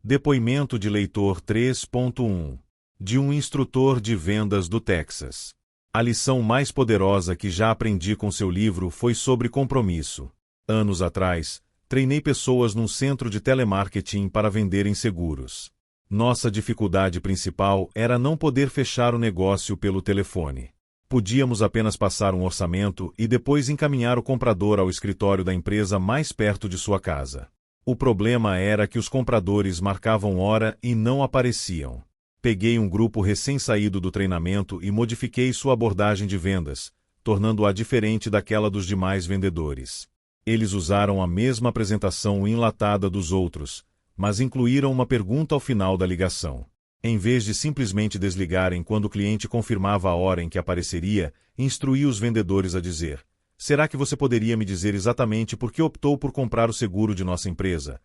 Depoimento de leitor 3.1 de um instrutor de vendas do Texas. A lição mais poderosa que já aprendi com seu livro foi sobre compromisso. Anos atrás, treinei pessoas num centro de telemarketing para venderem seguros. Nossa dificuldade principal era não poder fechar o negócio pelo telefone. Podíamos apenas passar um orçamento e depois encaminhar o comprador ao escritório da empresa mais perto de sua casa. O problema era que os compradores marcavam hora e não apareciam. Peguei um grupo recém-saído do treinamento e modifiquei sua abordagem de vendas, tornando-a diferente daquela dos demais vendedores. Eles usaram a mesma apresentação enlatada dos outros, mas incluíram uma pergunta ao final da ligação. Em vez de simplesmente desligarem quando o cliente confirmava a hora em que apareceria, instruí os vendedores a dizer: será que você poderia me dizer exatamente por que optou por comprar o seguro de nossa empresa?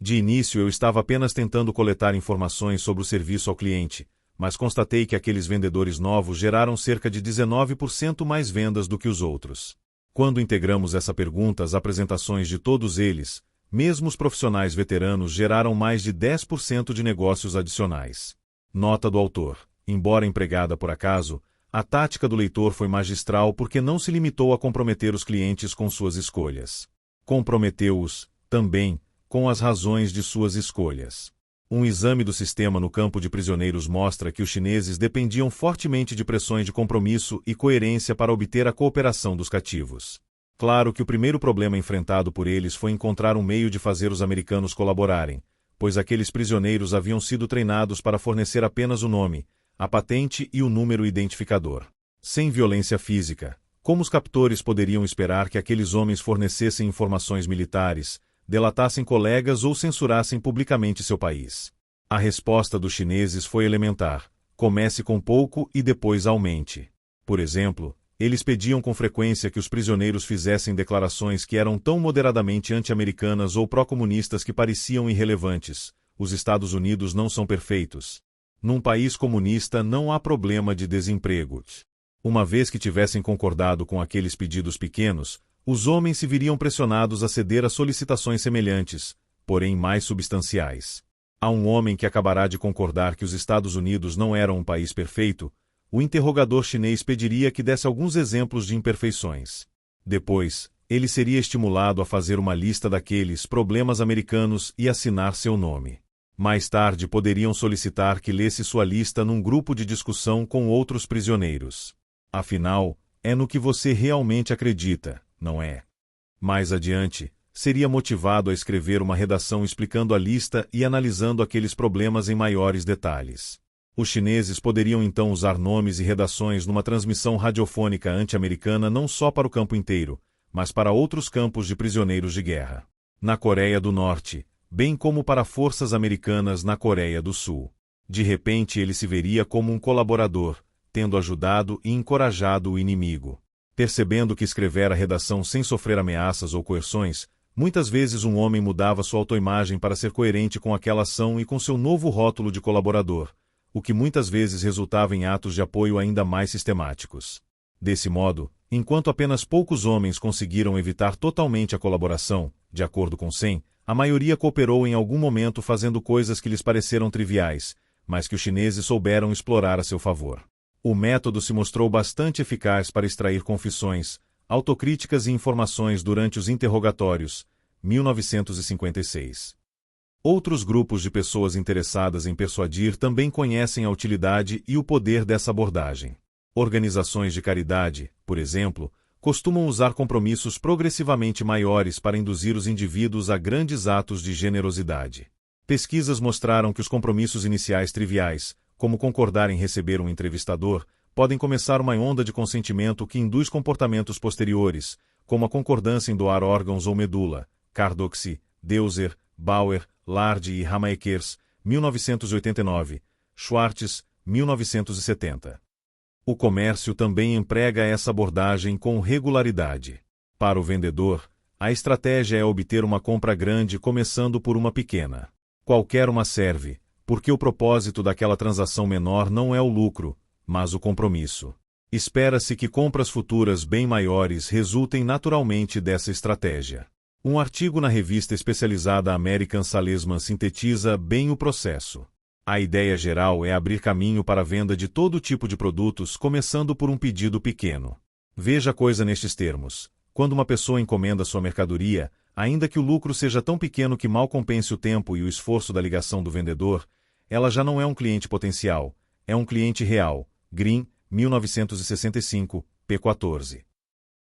De início eu estava apenas tentando coletar informações sobre o serviço ao cliente, mas constatei que aqueles vendedores novos geraram cerca de 19% mais vendas do que os outros. Quando integramos essa pergunta às apresentações de todos eles, mesmo os profissionais veteranos geraram mais de 10% de negócios adicionais. Nota do autor: embora empregada por acaso, a tática do leitor foi magistral porque não se limitou a comprometer os clientes com suas escolhas. Comprometeu-os, também, com as razões de suas escolhas. Um exame do sistema no campo de prisioneiros mostra que os chineses dependiam fortemente de pressões de compromisso e coerência para obter a cooperação dos cativos. Claro que o primeiro problema enfrentado por eles foi encontrar um meio de fazer os americanos colaborarem, pois aqueles prisioneiros haviam sido treinados para fornecer apenas o nome, a patente e o número identificador. Sem violência física, como os captores poderiam esperar que aqueles homens fornecessem informações militares, delatassem colegas ou censurassem publicamente seu país? A resposta dos chineses foi elementar: comece com pouco e depois aumente. Por exemplo, eles pediam com frequência que os prisioneiros fizessem declarações que eram tão moderadamente anti-americanas ou pró-comunistas que pareciam irrelevantes. Os Estados Unidos não são perfeitos. Num país comunista não há problema de desemprego. Uma vez que tivessem concordado com aqueles pedidos pequenos, os homens se viriam pressionados a ceder a solicitações semelhantes, porém mais substanciais. A um homem que acabará de concordar que os Estados Unidos não eram um país perfeito, o interrogador chinês pediria que desse alguns exemplos de imperfeições. Depois, ele seria estimulado a fazer uma lista daqueles problemas americanos e assinar seu nome. Mais tarde poderiam solicitar que lesse sua lista num grupo de discussão com outros prisioneiros. Afinal, é no que você realmente acredita, não é? Mais adiante, seria motivado a escrever uma redação explicando a lista e analisando aqueles problemas em maiores detalhes. Os chineses poderiam então usar nomes e redações numa transmissão radiofônica anti-americana não só para o campo inteiro, mas para outros campos de prisioneiros de guerra. Na Coreia do Norte, bem como para forças americanas na Coreia do Sul. De repente ele se veria como um colaborador, tendo ajudado e encorajado o inimigo. Percebendo que escrever a redação sem sofrer ameaças ou coerções, muitas vezes um homem mudava sua autoimagem para ser coerente com aquela ação e com seu novo rótulo de colaborador, o que muitas vezes resultava em atos de apoio ainda mais sistemáticos. Desse modo, enquanto apenas poucos homens conseguiram evitar totalmente a colaboração, de acordo com Sen, a maioria cooperou em algum momento fazendo coisas que lhes pareceram triviais, mas que os chineses souberam explorar a seu favor. O método se mostrou bastante eficaz para extrair confissões, autocríticas e informações durante os interrogatórios, 1956. Outros grupos de pessoas interessadas em persuadir também conhecem a utilidade e o poder dessa abordagem. Organizações de caridade, por exemplo, costumam usar compromissos progressivamente maiores para induzir os indivíduos a grandes atos de generosidade. Pesquisas mostraram que os compromissos iniciais triviais, como concordar em receber um entrevistador, podem começar uma onda de consentimento que induz comportamentos posteriores, como a concordância em doar órgãos ou medula. Cardoxy, Deuser, Bauer, Lardy e Ramaekers, 1989, Schwartz, 1970. O comércio também emprega essa abordagem com regularidade. Para o vendedor, a estratégia é obter uma compra grande começando por uma pequena. Qualquer uma serve, porque o propósito daquela transação menor não é o lucro, mas o compromisso. Espera-se que compras futuras bem maiores resultem naturalmente dessa estratégia. Um artigo na revista especializada American Salesman sintetiza bem o processo. A ideia geral é abrir caminho para a venda de todo tipo de produtos, começando por um pedido pequeno. Veja a coisa nestes termos. Quando uma pessoa encomenda sua mercadoria, ainda que o lucro seja tão pequeno que mal compense o tempo e o esforço da ligação do vendedor, ela já não é um cliente potencial, é um cliente real. Green, 1965, p. 14.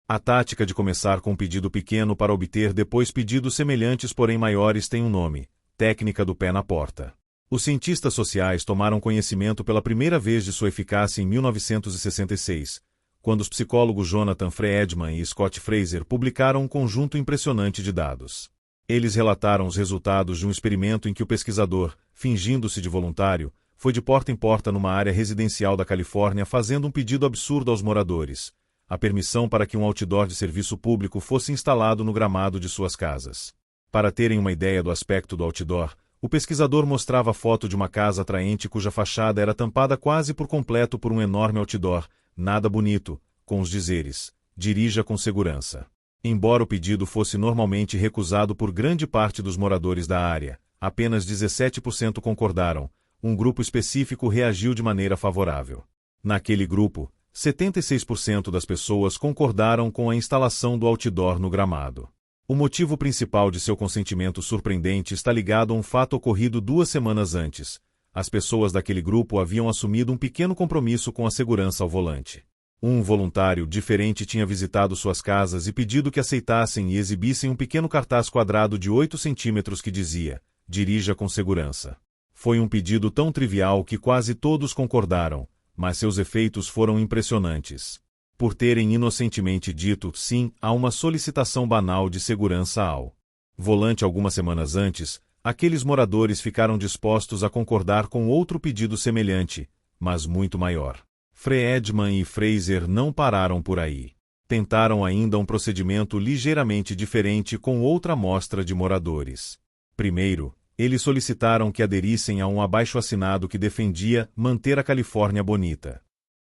A tática de começar com um pedido pequeno para obter depois pedidos semelhantes porém maiores tem um nome: técnica do pé na porta. Os cientistas sociais tomaram conhecimento pela primeira vez de sua eficácia em 1966, quando os psicólogos Jonathan Friedman e Scott Fraser publicaram um conjunto impressionante de dados. Eles relataram os resultados de um experimento em que o pesquisador, fingindo-se de voluntário, foi de porta em porta numa área residencial da Califórnia fazendo um pedido absurdo aos moradores: a permissão para que um outdoor de serviço público fosse instalado no gramado de suas casas. Para terem uma ideia do aspecto do outdoor, o pesquisador mostrava a foto de uma casa atraente cuja fachada era tampada quase por completo por um enorme outdoor, nada bonito, com os dizeres: dirija com segurança. Embora o pedido fosse normalmente recusado por grande parte dos moradores da área, apenas 17% concordaram. Um grupo específico reagiu de maneira favorável. Naquele grupo, 76% das pessoas concordaram com a instalação do outdoor no gramado. O motivo principal de seu consentimento surpreendente está ligado a um fato ocorrido 2 semanas antes. As pessoas daquele grupo haviam assumido um pequeno compromisso com a segurança ao volante. Um voluntário diferente tinha visitado suas casas e pedido que aceitassem e exibissem um pequeno cartaz quadrado de 8 centímetros que dizia: dirija com segurança. Foi um pedido tão trivial que quase todos concordaram, mas seus efeitos foram impressionantes. Por terem inocentemente dito sim a uma solicitação banal de segurança ao volante algumas semanas antes, aqueles moradores ficaram dispostos a concordar com outro pedido semelhante, mas muito maior. Friedman e Fraser não pararam por aí. Tentaram ainda um procedimento ligeiramente diferente com outra amostra de moradores. Primeiro, eles solicitaram que aderissem a um abaixo-assinado que defendia manter a Califórnia bonita.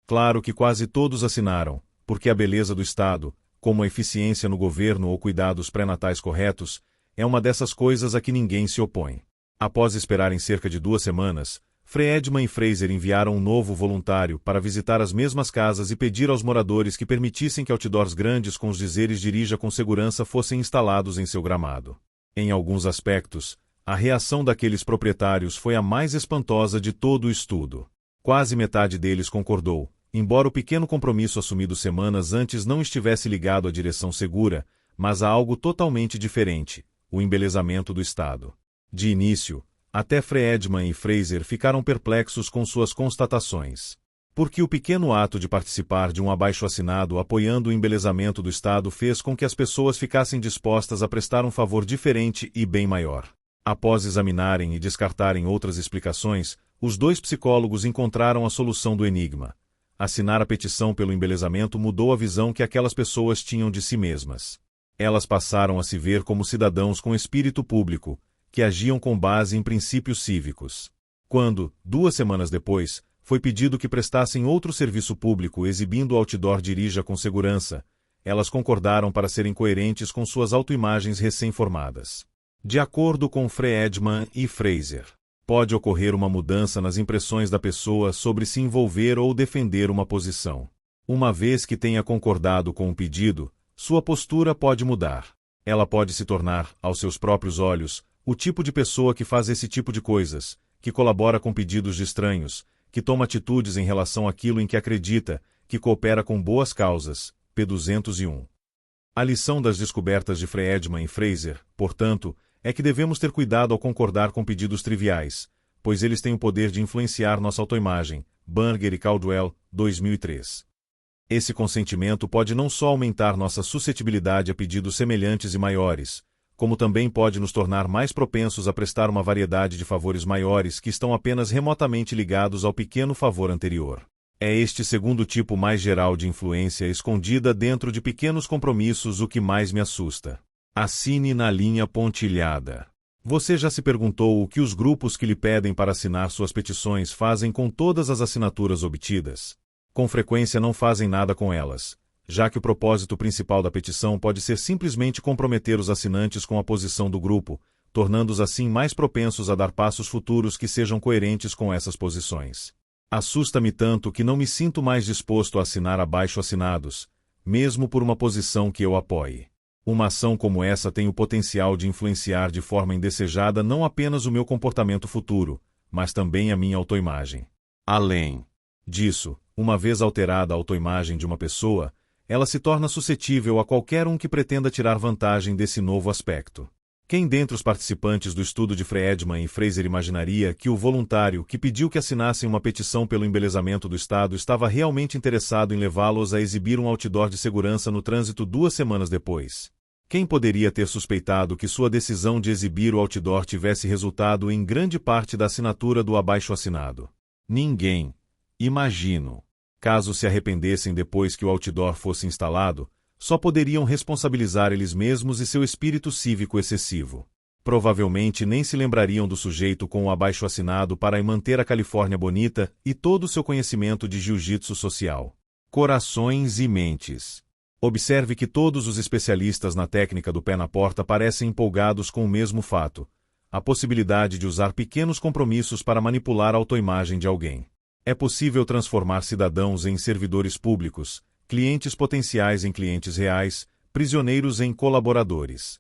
Claro que quase todos assinaram, porque a beleza do Estado, como a eficiência no governo ou cuidados pré-natais corretos, é uma dessas coisas a que ninguém se opõe. Após esperarem cerca de 2 semanas, Friedman e Fraser enviaram um novo voluntário para visitar as mesmas casas e pedir aos moradores que permitissem que outdoors grandes com os dizeres dirija com segurança fossem instalados em seu gramado. Em alguns aspectos, a reação daqueles proprietários foi a mais espantosa de todo o estudo. Quase metade deles concordou, embora o pequeno compromisso assumido semanas antes não estivesse ligado à direção segura, mas a algo totalmente diferente: o embelezamento do Estado. De início, até Friedman e Fraser ficaram perplexos com suas constatações. Porque o pequeno ato de participar de um abaixo-assinado apoiando o embelezamento do Estado fez com que as pessoas ficassem dispostas a prestar um favor diferente e bem maior. Após examinarem e descartarem outras explicações, os 2 psicólogos encontraram a solução do enigma. Assinar a petição pelo embelezamento mudou a visão que aquelas pessoas tinham de si mesmas. Elas passaram a se ver como cidadãos com espírito público, que agiam com base em princípios cívicos. Quando, 2 semanas depois, foi pedido que prestassem outro serviço público exibindo o outdoor dirija com segurança, elas concordaram para serem coerentes com suas autoimagens recém-formadas. De acordo com Friedman e Fraser, pode ocorrer uma mudança nas impressões da pessoa sobre se envolver ou defender uma posição. Uma vez que tenha concordado com o pedido, sua postura pode mudar. Ela pode se tornar, aos seus próprios olhos, o tipo de pessoa que faz esse tipo de coisas, que colabora com pedidos de estranhos, que toma atitudes em relação àquilo em que acredita, que coopera com boas causas. P. 201. A lição das descobertas de Friedman e Fraser, portanto, é que devemos ter cuidado ao concordar com pedidos triviais, pois eles têm o poder de influenciar nossa autoimagem. Burger e Caldwell, 2003. Esse consentimento pode não só aumentar nossa suscetibilidade a pedidos semelhantes e maiores, como também pode nos tornar mais propensos a prestar uma variedade de favores maiores que estão apenas remotamente ligados ao pequeno favor anterior. É este segundo tipo mais geral de influência escondida dentro de pequenos compromissos o que mais me assusta. Assine na linha pontilhada. Você já se perguntou o que os grupos que lhe pedem para assinar suas petições fazem com todas as assinaturas obtidas? Com frequência não fazem nada com elas. já que o propósito principal da petição pode ser simplesmente comprometer os assinantes com a posição do grupo, tornando-os assim mais propensos a dar passos futuros que sejam coerentes com essas posições. Assusta-me tanto que não me sinto mais disposto a assinar abaixo-assinados, mesmo por uma posição que eu apoie. Uma ação como essa tem o potencial de influenciar de forma indesejada não apenas o meu comportamento futuro, mas também a minha autoimagem. Além disso, uma vez alterada a autoimagem de uma pessoa, ela se torna suscetível a qualquer um que pretenda tirar vantagem desse novo aspecto. Quem dentre os participantes do estudo de Friedman e Fraser imaginaria que o voluntário que pediu que assinassem uma petição pelo embelezamento do Estado estava realmente interessado em levá-los a exibir um outdoor de segurança no trânsito 2 semanas depois? Quem poderia ter suspeitado que sua decisão de exibir o outdoor tivesse resultado em grande parte da assinatura do abaixo-assinado? Ninguém. Imagino. Caso se arrependessem depois que o outdoor fosse instalado, só poderiam responsabilizar eles mesmos e seu espírito cívico excessivo. Provavelmente nem se lembrariam do sujeito com o abaixo-assinado para manter a Califórnia bonita e todo o seu conhecimento de jiu-jitsu social. Corações e mentes. Observe que todos os especialistas na técnica do pé na porta parecem empolgados com o mesmo fato: a possibilidade de usar pequenos compromissos para manipular a autoimagem de alguém. É possível transformar cidadãos em servidores públicos, clientes potenciais em clientes reais, prisioneiros em colaboradores.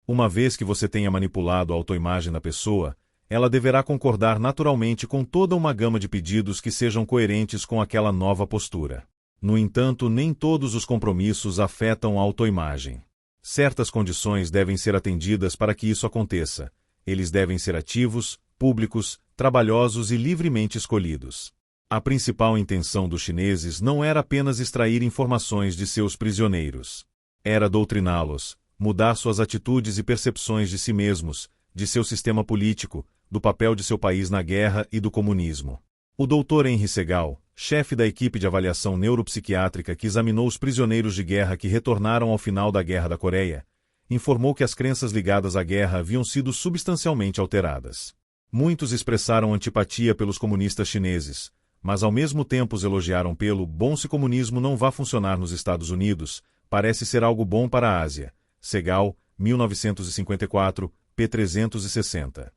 Uma vez que você tenha manipulado a autoimagem da pessoa, ela deverá concordar naturalmente com toda uma gama de pedidos que sejam coerentes com aquela nova postura. No entanto, nem todos os compromissos afetam a autoimagem. Certas condições devem ser atendidas para que isso aconteça. Eles devem ser ativos, públicos, trabalhosos e livremente escolhidos. A principal intenção dos chineses não era apenas extrair informações de seus prisioneiros. Era doutriná-los, mudar suas atitudes e percepções de si mesmos, de seu sistema político, do papel de seu país na guerra e do comunismo. O Dr. Henry Segal, chefe da equipe de avaliação neuropsiquiátrica que examinou os prisioneiros de guerra que retornaram ao final da Guerra da Coreia, informou que as crenças ligadas à guerra haviam sido substancialmente alteradas. Muitos expressaram antipatia pelos comunistas chineses, mas ao mesmo tempo os elogiaram pelo bom. Se comunismo não vá funcionar nos Estados Unidos, parece ser algo bom para a Ásia. Segal, 1954, p. 360.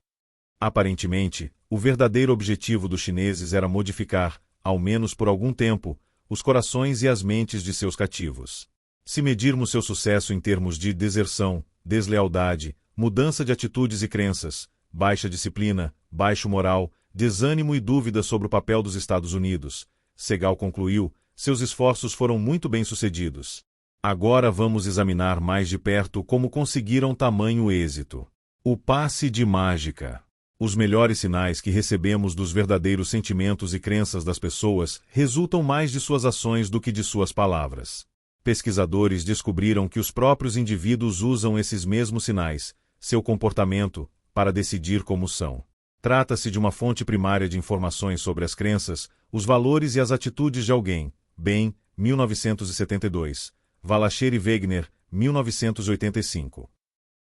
Aparentemente, o verdadeiro objetivo dos chineses era modificar, ao menos por algum tempo, os corações e as mentes de seus cativos. Se medirmos seu sucesso em termos de deserção, deslealdade, mudança de atitudes e crenças, baixa disciplina, baixo moral, desânimo e dúvida sobre o papel dos Estados Unidos, Segal concluiu, seus esforços foram muito bem-sucedidos. Agora vamos examinar mais de perto como conseguiram tamanho êxito. O passe de mágica. Os melhores sinais que recebemos dos verdadeiros sentimentos e crenças das pessoas resultam mais de suas ações do que de suas palavras. Pesquisadores descobriram que os próprios indivíduos usam esses mesmos sinais, seu comportamento, para decidir como são. Trata-se de uma fonte primária de informações sobre as crenças, os valores e as atitudes de alguém. Ben, 1972. Valacher e Wegener, 1985.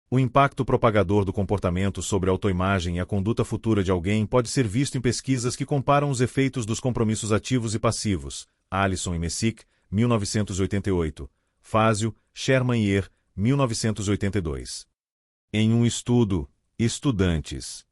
O impacto propagador do comportamento sobre a autoimagem e a conduta futura de alguém pode ser visto em pesquisas que comparam os efeitos dos compromissos ativos e passivos. Allison e Messick, 1988. Fazio, Sherman e 1982. Em um estudo, estudantes